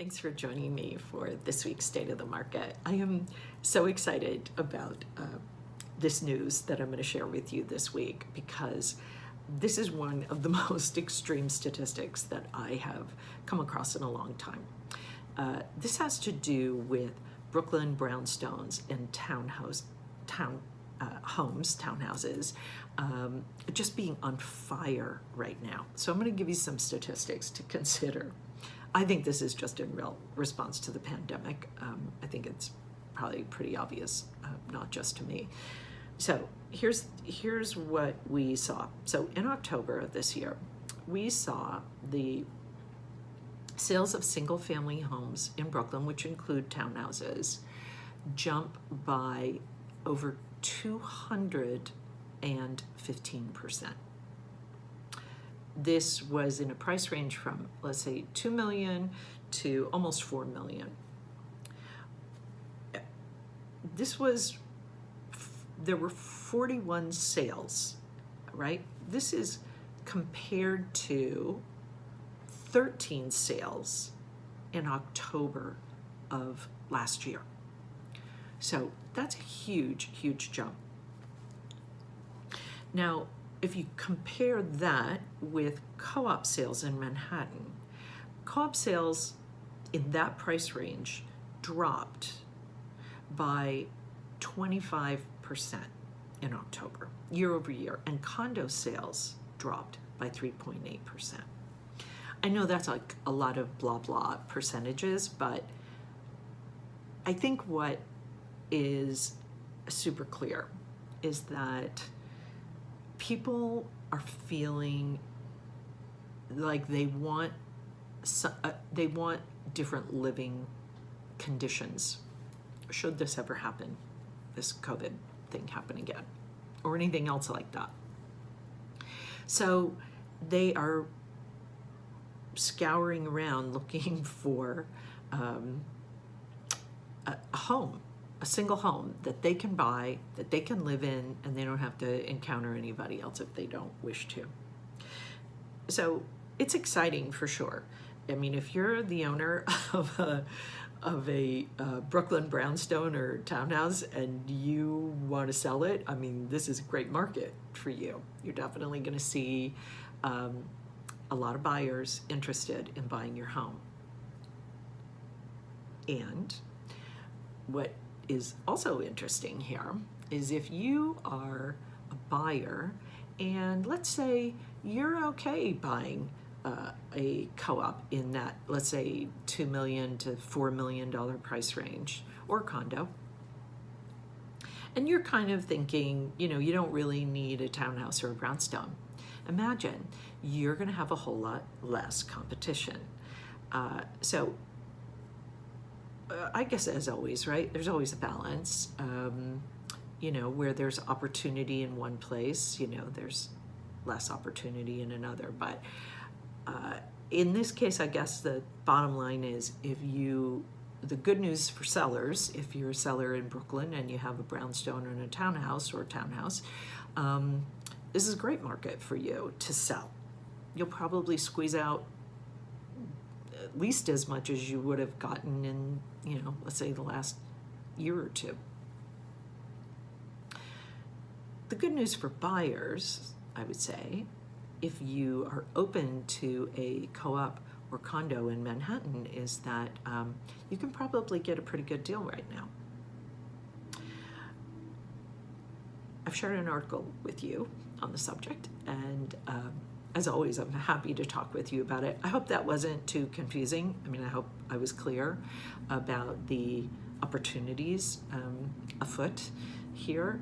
Thanks for joining me for this week's State of the Market. I am so excited about this news that I'm going to share with you this week because this is one of the most extreme statistics that I have come across in a long time. This has to do with Brooklyn brownstones and townhouses, just being on fire right now. So I'm going to give you some statistics to consider. I think this is just in real response to the pandemic. I think it's probably pretty obvious, not just to me. So here's what we saw. So in October of this year, we saw the sales of single-family homes in Brooklyn, which include townhouses, jump by over 215%. This was in a price range from, let's say, 2 million to almost 4 million. There were 41 sales, right? This is compared to 13 sales in October of last year. So that's a huge, huge jump. Now, if you compare that with co-op sales in Manhattan, co-op sales in that price range dropped by 25% in October, year over year, and condo sales dropped by 3.8%. I know that's like a lot of blah blah percentages, but I think what is super clear is that people are feeling like they want different living conditions should this ever happen, this COVID thing happen again, or anything else like that. So they are scouring around looking for a home, a single home that they can buy, that they can live in, and they don't have to encounter anybody else if they don't wish to. So it's exciting for sure. I mean, if you're the owner of a Brooklyn brownstone or townhouse and you want to sell it, I mean, this is a great market for you. You're definitely going to see a lot of buyers interested in buying your home. And what is also interesting here is if you are a buyer and let's say you're okay buying a co-op in that, let's say, $2 million to $4 million price range, or a condo, and you're kind of thinking, you don't really need a townhouse or a brownstone. Imagine you're going to have a whole lot less competition. So I guess, as always, right, there's always a balance. Where there's opportunity in one place, there's less opportunity in another. But in this case, I guess the bottom line is the good news for sellers, if you're a seller in Brooklyn and you have a brownstone and a townhouse or a townhouse, this is a great market for you to sell. You'll probably squeeze out at least as much as you would have gotten in, let's say the last year or two. The good news for buyers, I would say, if you are open to a co-op or condo in Manhattan, is that you can probably get a pretty good deal right now. I've shared an article with you on the subject, and as always, I'm happy to talk with you about it. I hope that wasn't too confusing. I mean, I hope I was clear about the opportunities afoot here.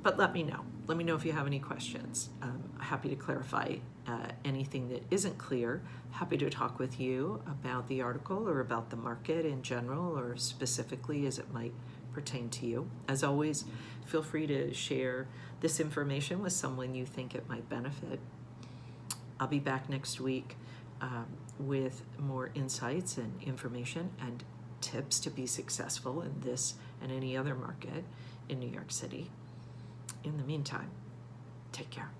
But let me know. Let me know if you have any questions. I'm happy to clarify anything that isn't clear. Happy to talk with you about the article or about the market in general, or specifically as it might pertain to you. As always, feel free to share this information with someone you think it might benefit. I'll be back next week with more insights and information and tips to be successful in this and any other market in New York City. In the meantime, take care.